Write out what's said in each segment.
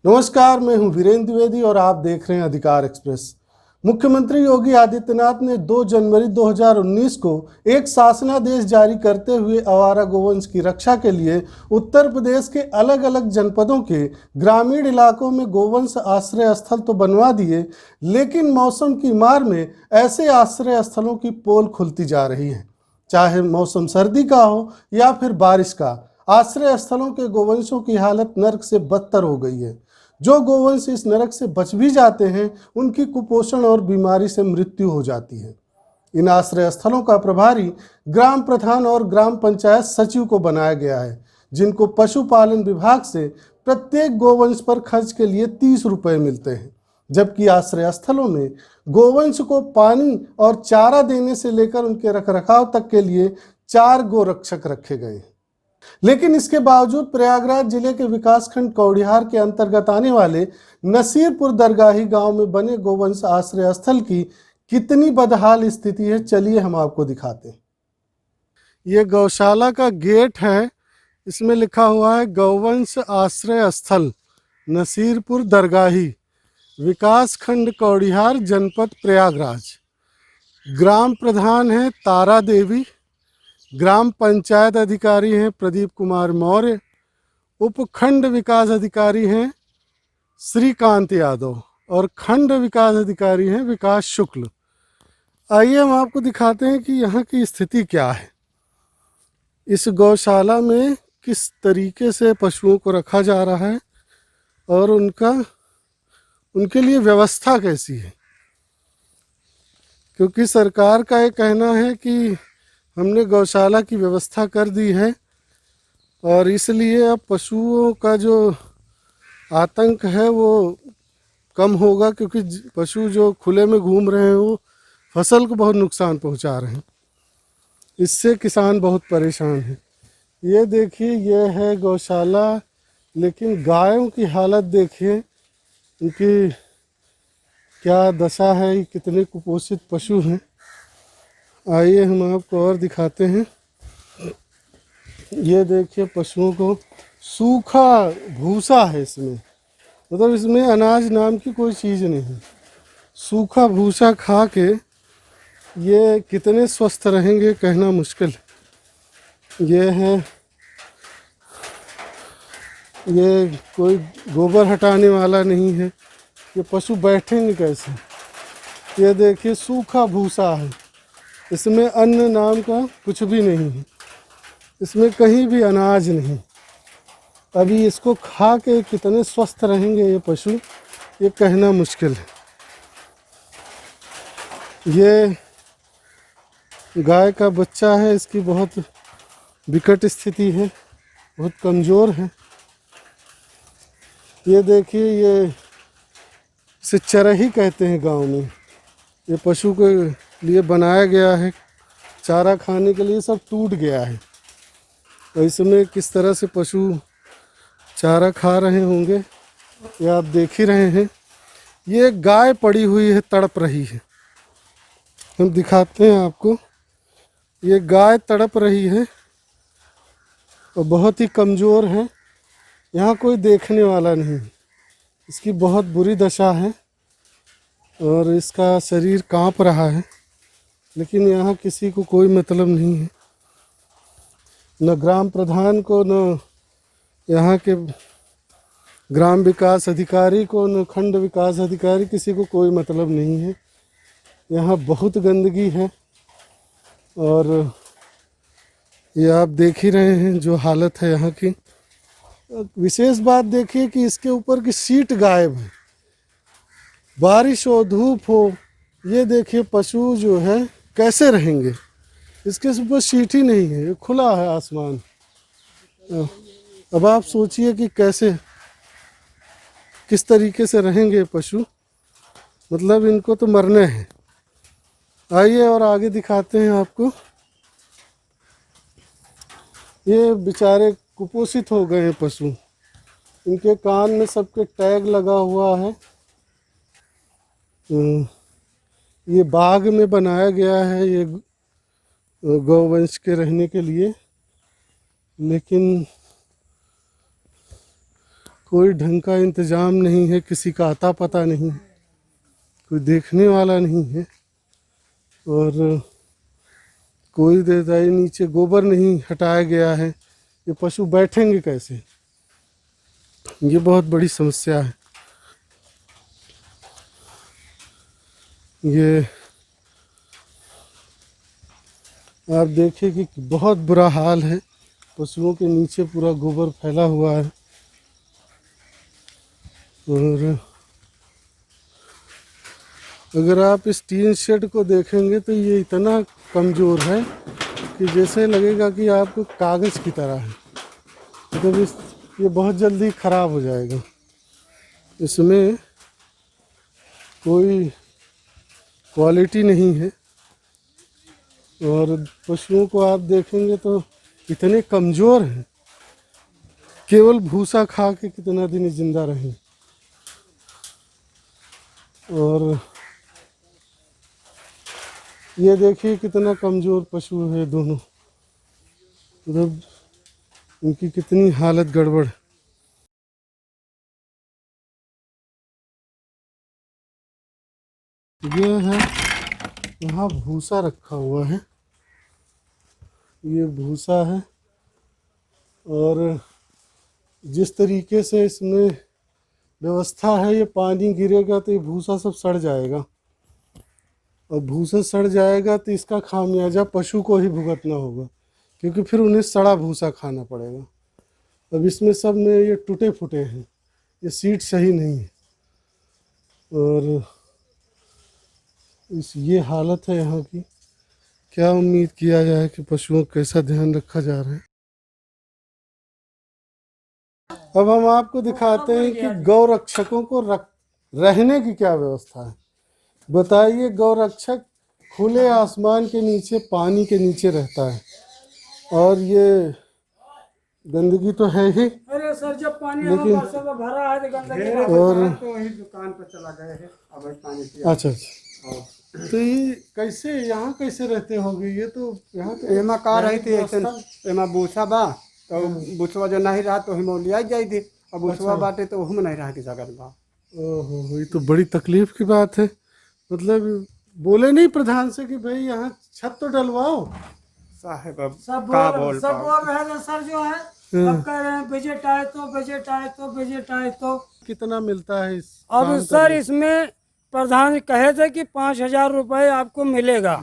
नमस्कार, मैं हूं वीरेंद्र द्विवेदी और आप देख रहे हैं अधिकार एक्सप्रेस। मुख्यमंत्री योगी आदित्यनाथ ने 2 जनवरी 2019 को एक शासनादेश जारी करते हुए आवारा गोवंश की रक्षा के लिए उत्तर प्रदेश के अलग अलग जनपदों के ग्रामीण इलाकों में गोवंश आश्रय स्थल तो बनवा दिए, लेकिन मौसम की मार में ऐसे आश्रय स्थलों की पोल खुलती जा रही है। चाहे मौसम सर्दी का हो या फिर बारिश का, आश्रय स्थलों के गोवंशों की हालत नर्क से बदतर हो गई है। जो गोवंश इस नरक से बच भी जाते हैं, उनकी कुपोषण और बीमारी से मृत्यु हो जाती है। इन आश्रय स्थलों का प्रभारी ग्राम प्रधान और ग्राम पंचायत सचिव को बनाया गया है, जिनको पशुपालन विभाग से प्रत्येक गोवंश पर खर्च के लिए 30 रुपये मिलते हैं, जबकि आश्रय स्थलों में गोवंश को पानी और चारा देने से लेकर उनके रखरखाव तक के लिए 4 गोरक्षक रखे गए हैं। लेकिन इसके बावजूद प्रयागराज जिले के विकासखंड कौड़िहार के अंतर्गत आने वाले नसीरपुर दरगाही गांव में बने गोवंश आश्रय स्थल की कितनी बदहाल स्थिति है, चलिए हम आपको दिखाते हैं। ये गौशाला का गेट है, इसमें लिखा हुआ है गौवंश आश्रय स्थल नसीरपुर दरगाही, विकासखंड कौड़िहार, जनपद प्रयागराज। ग्राम प्रधान है तारा देवी, ग्राम पंचायत अधिकारी हैं प्रदीप कुमार मौर्य, उपखंड विकास अधिकारी हैं श्रीकांत यादव और खंड विकास अधिकारी हैं विकास शुक्ल। आइए हम आपको दिखाते हैं कि यहाँ की स्थिति क्या है, इस गौशाला में किस तरीके से पशुओं को रखा जा रहा है और उनके लिए व्यवस्था कैसी है। क्योंकि सरकार का ये कहना है कि हमने गौशाला की व्यवस्था कर दी है और इसलिए अब पशुओं का जो आतंक है वो कम होगा, क्योंकि पशु जो खुले में घूम रहे हैं वो फसल को बहुत नुकसान पहुंचा रहे हैं। इससे किसान बहुत परेशान हैं। ये देखिए, ये है गौशाला, लेकिन गायों की हालत देखिए, उनकी क्या दशा है, कितने कुपोषित पशु हैं। आइए हम आपको और दिखाते हैं। ये देखिए, पशुओं को सूखा भूसा है इसमें, मतलब इसमें अनाज नाम की कोई चीज़ नहीं है। सूखा भूसा खा के ये कितने स्वस्थ रहेंगे कहना मुश्किल है। ये कोई गोबर हटाने वाला नहीं है, ये पशु बैठेंगे कैसे। ये देखिए, सूखा भूसा है, इसमें अन्न नाम का कुछ भी नहीं है, इसमें कहीं भी अनाज नहीं। अभी इसको खा के कितने स्वस्थ रहेंगे ये पशु, ये कहना मुश्किल है। ये गाय का बच्चा है, इसकी बहुत विकट स्थिति है, बहुत कमज़ोर है। ये देखिए, ये इसे चरही कहते हैं गांव में। ये पशु के लिए बनाया गया है, चारा खाने के लिए, सब टूट गया है। तो इसमें किस तरह से पशु चारा खा रहे होंगे ये आप देख ही रहे हैं। ये गाय पड़ी हुई है, तड़प रही है, हम दिखाते हैं आपको। ये गाय तड़प रही है और बहुत ही कमज़ोर है, यहाँ कोई देखने वाला नहीं, इसकी बहुत बुरी दशा है और इसका शरीर कांप रहा है, लेकिन यहाँ किसी को कोई मतलब नहीं है, न ग्राम प्रधान को, न यहाँ के ग्राम विकास अधिकारी को, न खंड विकास अधिकारी, किसी को कोई मतलब नहीं है। यहाँ बहुत गंदगी है और ये आप देख ही रहे हैं जो हालत है यहाँ की। विशेष बात देखिए कि इसके ऊपर की सीट गायब है, बारिश हो धूप हो, ये देखिए पशु जो है कैसे रहेंगे, इसके ऊपर सीट ही नहीं है, ये खुला है आसमान। अब आप सोचिए कि कैसे, किस तरीके से रहेंगे पशु, मतलब इनको तो मरने हैं। आइए और आगे दिखाते हैं आपको। ये बेचारे कुपोषित हो गए हैं पशु, इनके कान में सबके टैग लगा हुआ है। ये बाग में बनाया गया है ये गौवंश के रहने के लिए, लेकिन कोई ढंग का इंतजाम नहीं है, किसी का आता पता नहीं, कोई देखने वाला नहीं है। और कोई देता नीचे गोबर नहीं हटाया गया है, ये पशु बैठेंगे कैसे, ये बहुत बड़ी समस्या है। ये आप देखिए कि बहुत बुरा हाल है, पशुओं के नीचे पूरा गोबर फैला हुआ है। और अगर आप इस टीन शेड को देखेंगे तो ये इतना कमज़ोर है कि जैसे लगेगा कि आपको कागज़ की तरह है, मतलब ये बहुत जल्दी ख़राब हो जाएगा। इसमें कोई क्वालिटी नहीं है। और पशुओं को आप देखेंगे तो इतने कमज़ोर हैं, केवल भूसा खा के कितना दिन जिंदा रहें। और ये देखिए कितना कमज़ोर पशु है दोनों, मतलब उनकी कितनी हालत गड़बड़। ये है, यहाँ भूसा रखा हुआ है, ये भूसा है। और जिस तरीके से इसमें व्यवस्था है, ये पानी गिरेगा तो ये भूसा सब सड़ जाएगा, और भूसा सड़ जाएगा तो इसका खामियाजा पशु को ही भुगतना होगा, क्योंकि फिर उन्हें सड़ा भूसा खाना पड़ेगा। अब इसमें सब में ये टूटे फूटे हैं, ये सीट सही नहीं है। और ये हालत है यहाँ की। क्या उम्मीद किया जाए कि पशुओं का कैसा ध्यान रखा जा रहा है। अब हम आपको दिखाते हैं कि गौ रक्षकों को रहने की क्या व्यवस्था है। बताइए, गौ रक्षक खुले आसमान के नीचे, पानी के नीचे रहता है, और ये गंदगी तो है ही। अरे सर, जब पानी लेकिन भरा है तो गंदगी और तो वही दुकान पर चला गए हैं। अब पानी अच्छा, तो ये कैसे यहाँ कैसे रहते होंगे? ये तो यहाँ पे एमा का रही थी, एमा बूसा बा, तो बूसवा जो नहीं रहा तो हम लिया जाई थी। अब बूसवा बाटे तो हम नहीं रहा की जगह बा। ओहो, ये तो बड़ी तकलीफ की बात है। मतलब बोले नहीं प्रधान से कि भाई यहाँ छत तो डलवाओ? साहब अब सब बोल रहे थे सर, जो है अब कह रहे हैं बजट आए तो बजट आए तो बजट आए तो। कितना मिलता है इस अब सर इसमें प्रधान कहे थे कि 5,000 रुपए आपको मिलेगा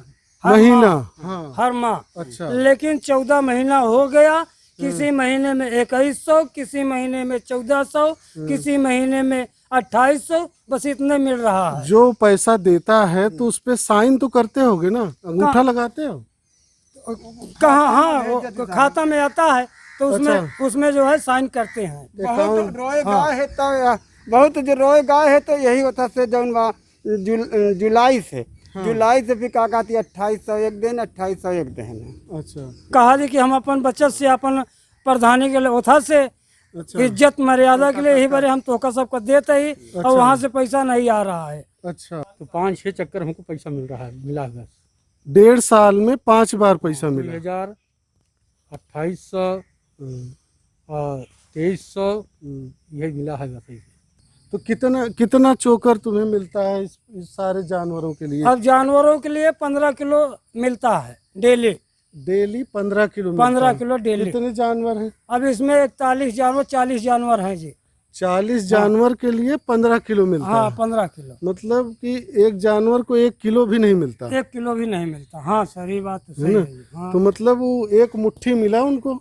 महीना? हाँ, हर माह। अच्छा। लेकिन 14 महीना हो गया, किसी महीने में 2100, किसी महीने में 1400, किसी महीने में 2800, बस इतने मिल रहा है। जो पैसा देता है तो उस पे साइन तो करते होगे ना, अंगूठा लगाते हो? कहाँ? हाँ, खाता में आता है तो उसमें जो है साइन करते हैं। बहुत रोए गाय है तो बहुत जो रोए गाय है तो यही होता से जौन जुलाई से भी का कहती 2800 एक दिन, 2800 एक दिन। अच्छा, कहा कि हम अपन बचत से अपन प्रधानी के लिए उठा से इज्जत मर्यादा के लिए ही बारे हम तोहका सबको देते ही, और वहाँ से पैसा नहीं आ रहा है। अच्छा, तो 5-6 चक्कर हमको पैसा मिल रहा है, मिला है। 1.5 साल में 5 बार पैसा मिला? 2000, 2800 और 2300 यही मिला है बस। तो कितना चोकर तुम्हें मिलता है इस सारे जानवरों के लिए? अब जानवरों के लिए 15 किलो मिलता है डेली। 15 किलो? 15 kilo daily. कितने जानवर हैं? अब इसमें 40 जानवर हैं जी। 40 जानवर के लिए 15 किलो मिलता है? हाँ, 15 किलो। मतलब कि एक जानवर को 1 किलो भी नहीं मिलता? 1 किलो भी नहीं मिलता। हाँ सर, ये बात तो सही है। हाँ। तो मतलब वो एक मुट्ठी मिला उनको?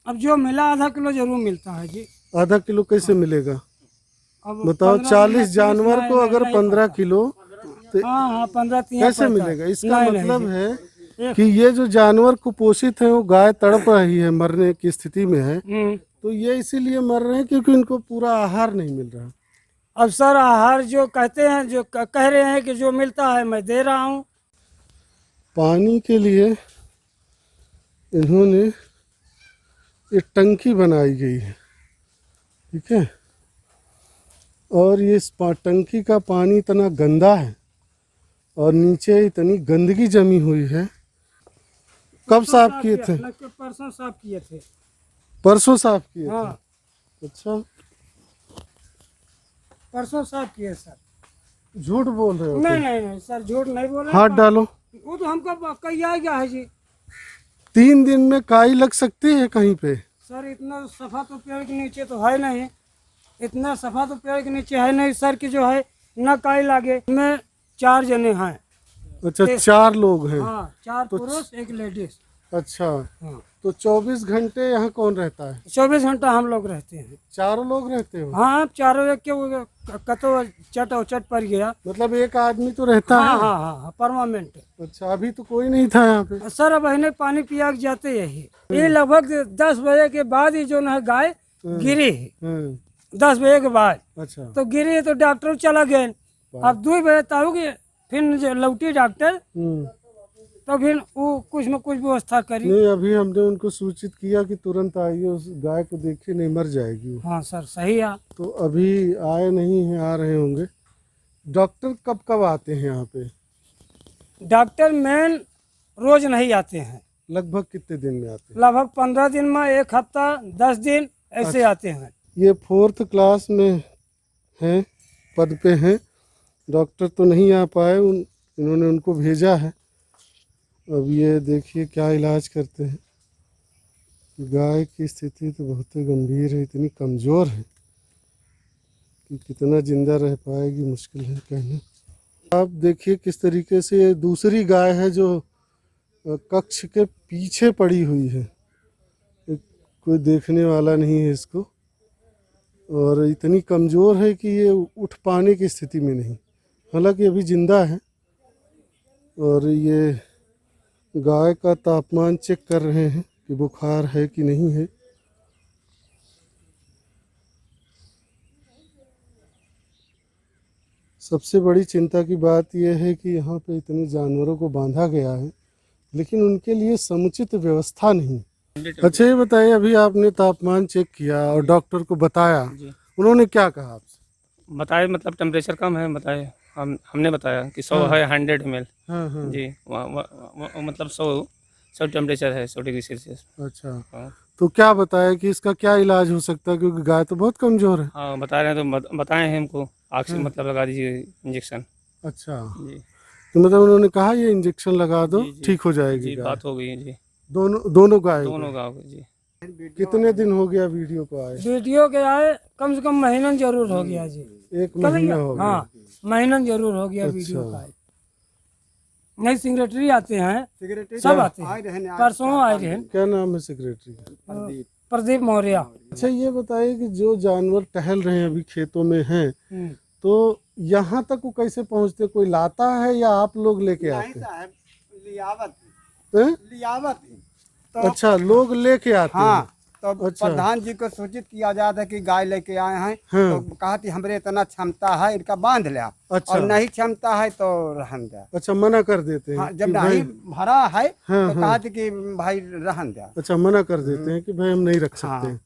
अब जो मिला आधा किलो जरूर मिलता है जी। आधा किलो कैसे मिलेगा? अब बताओ, 40 जानवर को अगर 15 किलो तो हाँ 15 कैसे मिलेगा? इसका मतलब है कि ये जो जानवर कुपोषित है, वो गाय तड़प रही है, मरने की स्थिति में है, तो ये इसीलिए मर रहे हैं क्योंकि इनको पूरा आहार नहीं मिल रहा। अब सर आहार जो कहते हैं, जो कह रहे हैं कि जो मिलता है मैं दे रहा हूँ। पानी के लिए इन्होंने एक टंकी बनाई गई है, ठीक है, और ये टंकी का पानी इतना गंदा है और नीचे इतनी गंदगी जमी हुई है। कब साफ किए थे? परसों साफ किए थे। परसों साफ किए हाँ। थे? अच्छा, परसों साफ किए सर। झूठ बोल रहे हो? नहीं नहीं नहीं सर, झूठ नहीं बोल रहे। हाथ डालो। वो तो हमको कही आ गया है जी। 3 दिन में काई लग सकती है कहीं पे? सर इतना सफा तो पेड़ के नीचे तो है नहीं, इतना सफा तो पेड़ के नीचे है नहीं सर कि जो है न काई लागे। में 4 जने हैं। अच्छा, 4 लोग हैं। हाँ, 4 पुरुष 1 लेडीज। अच्छा, हाँ, तो 24 घंटे यहाँ कौन रहता है? 24 घंटा हम लोग रहते हैं। 4 लोग रहते हो? हाँ, चारों एक के कतो चट और चट पर गया। मतलब एक आदमी तो रहता हाँ है? हाँ हाँ, परमानेंट। अच्छा, अभी तो कोई नहीं था यहाँ पे? सर अब इन्हें पानी पिया के जाते यही। ये लगभग 10 बजे के बाद ही जो है गाय गिरी है। 10 बजे के बाद अच्छा। तो गिरी तो डॉक्टर चला गए। अब 2 बजे ताऊ के फिर जो लौटी डॉक्टर, तो फिर वो कुछ न कुछ व्यवस्था करी। नहीं, अभी हमने उनको सूचित किया कि तुरंत आइए, उस गाय को देखिए, नहीं मर जाएगी वो। हाँ सर, सही है। तो अभी आए नहीं हैं, आ रहे होंगे। डॉक्टर कब कब आते हैं यहाँ पे? डॉक्टर मेन रोज नहीं आते हैं। लगभग कितने दिन में आते हैं? लगभग 15 दिन में, 1 हफ्ता, 10 दिन ऐसे आते हैं। ये 4th क्लास में हैं, पद पे हैं। डॉक्टर तो नहीं आ पाए, इन्होंने उनको भेजा है। अब ये देखिए क्या इलाज करते हैं। गाय की स्थिति तो बहुत ही गंभीर है, इतनी कमज़ोर है कि कितना जिंदा रह पाएगी मुश्किल है कहना। आप देखिए किस तरीके से ये दूसरी गाय है जो कक्ष के पीछे पड़ी हुई है। कोई देखने वाला नहीं है इसको, और इतनी कमज़ोर है कि ये उठ पाने की स्थिति में नहीं। हालांकि अभी जिंदा है। और ये गाय का तापमान चेक कर रहे हैं कि बुखार है कि नहीं है। सबसे बड़ी चिंता की बात यह है कि यहाँ पे इतने जानवरों को बांधा गया है, लेकिन उनके लिए समुचित व्यवस्था नहीं। अच्छा, ये बताइए, अभी आपने तापमान चेक किया और डॉक्टर को बताया, उन्होंने क्या कहा आपसे? बताए मतलब टेम्परेचर कम है, बताए। हमने बताया कि 100 है, 100 ml। हाँ हाँ। जी, मतलब 100 टेम्परेचर है, 100 डिग्री सेल्सियस। अच्छा, हाँ। तो क्या बताया कि इसका क्या इलाज हो सकता है, क्योंकि गाय तो बहुत कमज़ोर है? हाँ, बता रहे हैं, तो बताए हैं हमको ऑक्सीजन मतलब लगा दीजिए इंजेक्शन। अच्छा, जी तो मतलब उन्होंने कहा ये इंजेक्शन लगा दो, जी, जी। ठीक हो जाएगी जी, गाय? बात हो गई है जी। दोनों गाय? दोनों गाँव के जी। कितने दिन हो गया वीडियो को आए? वीडियो के आए कम से कम महीना जरूर हो गया जी। 1 महीना हो गया? हाँ, महीना जरूर हो गया वीडियो का आए। नहीं, सेक्रेटरी आते हैं, सब आते हैं। परसों आए रहे। क्या नाम है सेक्रेटरी का? प्रदीप मौर्य। अच्छा, ये बताइए कि जो जानवर टहल रहे हैं अभी खेतों में हैं, तो यहाँ तक वो कैसे पहुँचते? कोई लाता है या आप लोग लेके आते हैं? लियावत। तो अच्छा, लोग लेके आते हैं। हाँ, तो अच्छा। प्रधान जी को सूचित किया जाता है कि गाय लेके आए हैं। हाँ। तो कहा कि हमरे इतना क्षमता है, इनका बांध लिया। अच्छा। और नहीं क्षमता है तो रहन दिया। अच्छा, मना कर देते हैं? हाँ, जब कि नहीं भरा है हाँ, तो कहा कि भाई रहन दिया। अच्छा, मना कर देते हैं कि भाई हम नहीं रख सकते। हाँ।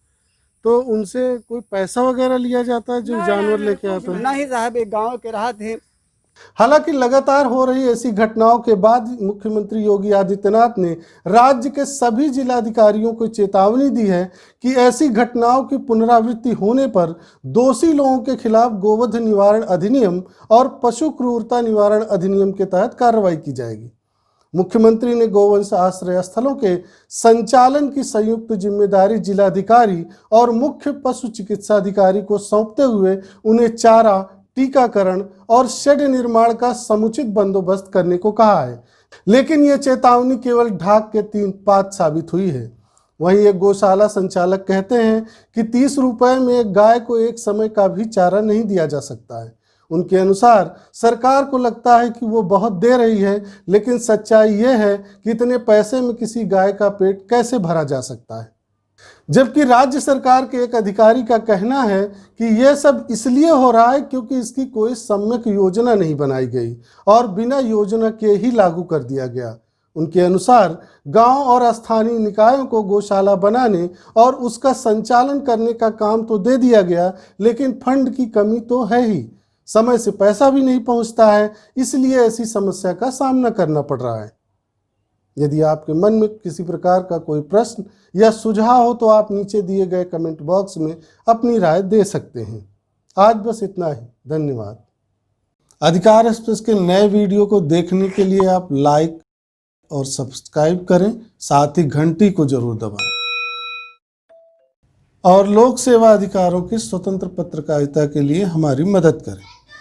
तो उनसे कोई पैसा वगैरह लिया जाता है जो जानवर लेके आता है? नहीं साहब, एक गाँव के रहा थे। हालांकि लगातार हो रही ऐसी घटनाओं के बाद मुख्यमंत्री योगी आदित्यनाथ ने राज्य के सभी जिलाधिकारियों को चेतावनी दी है कि ऐसी घटनाओं की पुनरावृत्ति होने पर दोषी लोगों के खिलाफ गोवध निवारण अधिनियम और पशु क्रूरता निवारण अधिनियम के तहत कार्रवाई की जाएगी। मुख्यमंत्री ने गोवंश आश्रय स्थलों के संचालन की संयुक्त जिम्मेदारी जिलाधिकारी और मुख्य पशु चिकित्सा अधिकारी को सौंपते हुए उन्हें चारा, टीकाकरण और शेड निर्माण का समुचित बंदोबस्त करने को कहा है। लेकिन यह चेतावनी केवल ढाक के 3 पात साबित हुई है। वहीं एक गौशाला संचालक कहते हैं कि 30 रुपए में एक गाय को एक समय का भी चारा नहीं दिया जा सकता है। उनके अनुसार सरकार को लगता है कि वो बहुत दे रही है, लेकिन सच्चाई यह है कि इतने पैसे में किसी गाय का पेट कैसे भरा जा सकता है। जबकि राज्य सरकार के एक अधिकारी का कहना है कि यह सब इसलिए हो रहा है क्योंकि इसकी कोई सम्यक योजना नहीं बनाई गई और बिना योजना के ही लागू कर दिया गया। उनके अनुसार गांव और स्थानीय निकायों को गौशाला बनाने और उसका संचालन करने का काम तो दे दिया गया, लेकिन फंड की कमी तो है ही। समय से पैसा भी नहीं पहुंचता है, इसलिए ऐसी समस्या का सामना करना पड़ रहा है। यदि आपके मन में किसी प्रकार का कोई प्रश्न या सुझाव हो तो आप नीचे दिए गए कमेंट बॉक्स में अपनी राय दे सकते हैं। आज बस इतना ही, धन्यवाद। अधिकार एक्सप्रेस के नए वीडियो को देखने के लिए आप लाइक और सब्सक्राइब करें, साथ ही घंटी को जरूर दबाएं और लोक सेवा अधिकारों की स्वतंत्र पत्रकारिता के लिए हमारी मदद करें।